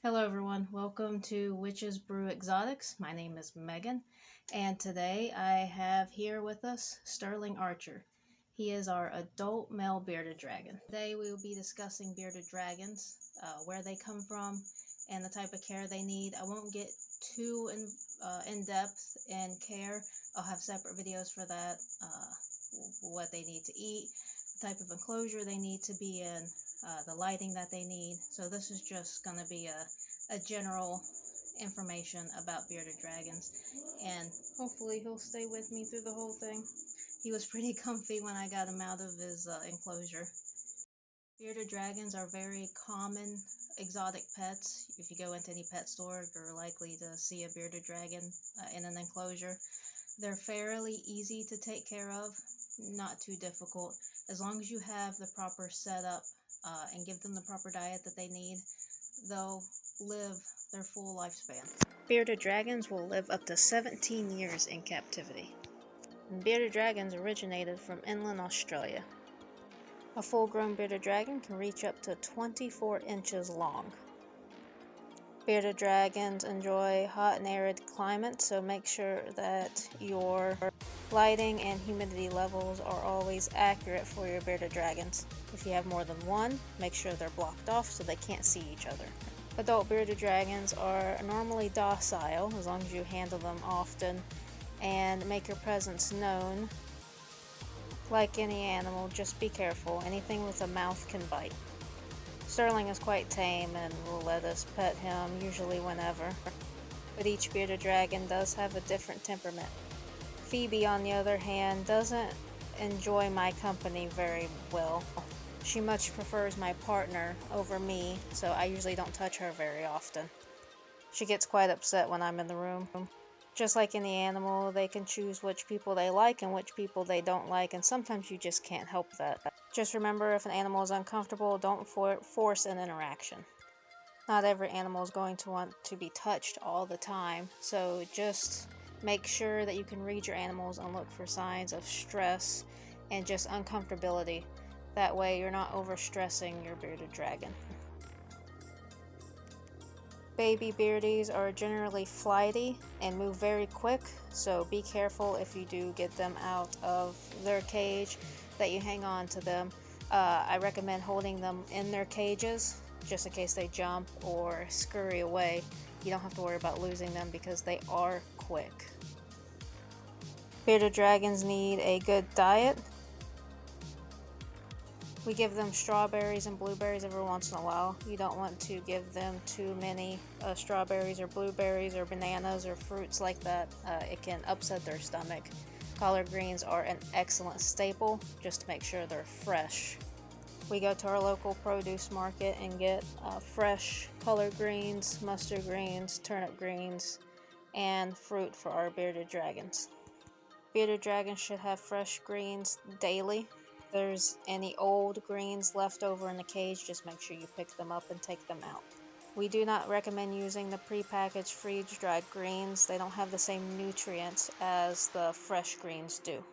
Hello everyone, welcome to Witches Brew Exotics. My name is Megan, and today I have here with us Sterling Archer. He is our adult male bearded dragon. Today we will be discussing bearded dragons, where they come from, and the type of care they need. I won't get too in depth in care. I'll have separate videos for that, what they need to eat, the type of enclosure they need to be in, the lighting that they need. So this is just going to be a general information about bearded dragons, and hopefully he'll stay with me through the whole thing. He was pretty comfy when I got him out of his enclosure. Bearded dragons are very common exotic pets. If you go into any pet store, you're likely to see a bearded dragon in an enclosure. They're fairly easy to take care of, not too difficult. As long as you have the proper setup and give them the proper diet that they need, they'll live their full lifespan. Bearded dragons will live up to 17 years in captivity. Bearded dragons originated from inland Australia. A full-grown bearded dragon can reach up to 24 inches long. Bearded dragons enjoy hot and arid climates, so make sure that your lighting and humidity levels are always accurate for your bearded dragons. If you have more than one, make sure they're blocked off so they can't see each other. Adult bearded dragons are normally docile as long as you handle them often and make your presence known. Like any animal, just be careful. Anything with a mouth can bite. Sterling is quite tame and will let us pet him usually whenever, but each bearded dragon does have a different temperament. Phoebe, on the other hand, doesn't enjoy my company very well. She much prefers my partner over me, so I usually don't touch her very often. She gets quite upset when I'm in the room. Just like any animal, they can choose which people they like and which people they don't like, and sometimes you just can't help that. Just remember, if an animal is uncomfortable, don't force an interaction. Not every animal is going to want to be touched all the time, so just make sure that you can read your animals and look for signs of stress and just uncomfortability. That way you're not overstressing your bearded dragon. Baby beardies are generally flighty and move very quick, so be careful if you do get them out of their cage that you hang on to them. I recommend holding them in their cages just in case they jump or scurry away. You don't have to worry about losing them because they are quick. Bearded dragons need a good diet. We give them strawberries and blueberries every once in a while. You don't want to give them too many strawberries or blueberries or bananas or fruits like that. It can upset their stomach. Collard greens are an excellent staple, just to make sure they're fresh. We go to our local produce market and get fresh collard greens, mustard greens, turnip greens, and fruit for our bearded dragons. Bearded dragons should have fresh greens daily. If there's any old greens left over in the cage, just make sure you pick them up and take them out. We do not recommend using the prepackaged freeze-dried greens. They don't have the same nutrients as the fresh greens do.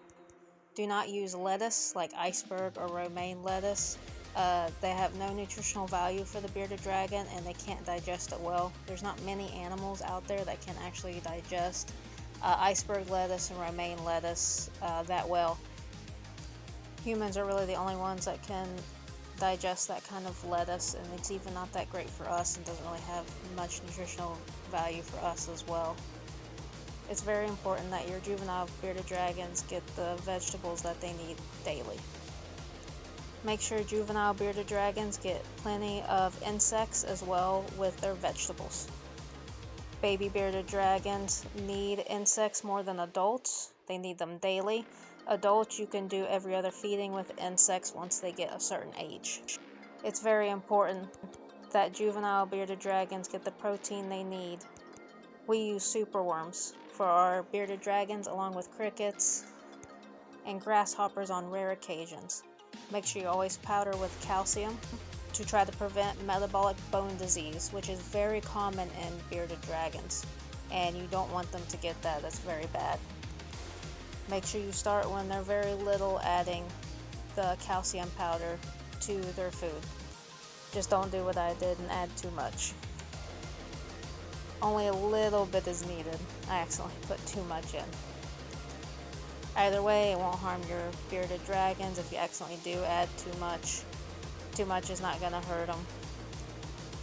Do not use lettuce like iceberg or romaine lettuce. They have no nutritional value for the bearded dragon and they can't digest it well. There's not many animals out there that can actually digest iceberg lettuce and romaine lettuce that well. Humans are really the only ones that can digest that kind of lettuce, and it's even not that great for us and doesn't really have much nutritional value for us as well. It's very important that your juvenile bearded dragons get the vegetables that they need daily. Make sure juvenile bearded dragons get plenty of insects as well with their vegetables. Baby bearded dragons need insects more than adults. They need them daily. Adults, you can do every other feeding with insects once they get a certain age. It's very important that juvenile bearded dragons get the protein they need. We use superworms for our bearded dragons along with crickets and grasshoppers on rare occasions. Make sure you always powder with calcium to try to prevent metabolic bone disease, which is very common in bearded dragons, and you don't want them to get that. That's very bad. Make sure you start when they're very little adding the calcium powder to their food. Just don't do what I did and add too much. Only a little bit is needed. I accidentally put too much in. Either way, it won't harm your bearded dragons if you accidentally do add too much. Too much is not going to hurt them.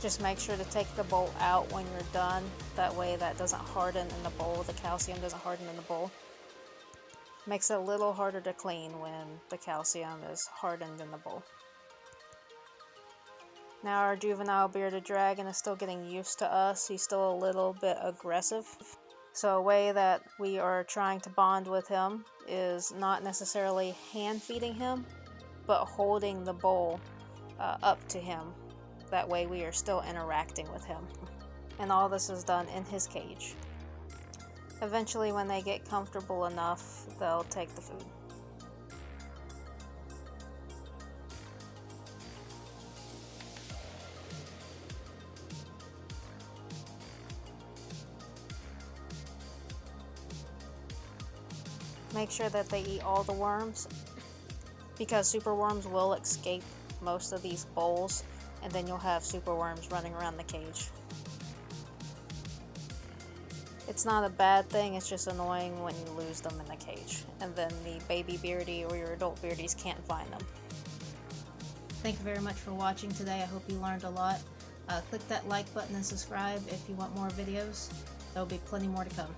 Just make sure to take the bowl out when you're done. That way that doesn't harden in the bowl. The calcium doesn't harden in the bowl. Makes it a little harder to clean when the calcium is hardened in the bowl. Now our juvenile bearded dragon is still getting used to us. He's still a little bit aggressive. So a way that we are trying to bond with him is not necessarily hand feeding him, but holding the bowl up to him. That way we are still interacting with him. And all this is done in his cage. Eventually when they get comfortable enough, they'll take the food. Make sure that they eat all the worms, because superworms will escape most of these bowls, and then you'll have superworms running around the cage. It's not a bad thing, it's just annoying when you lose them in the cage, and then the baby beardy or your adult beardies can't find them. Thank you very much for watching today. I hope you learned a lot. Click that like button and subscribe if you want more videos. There'll be plenty more to come.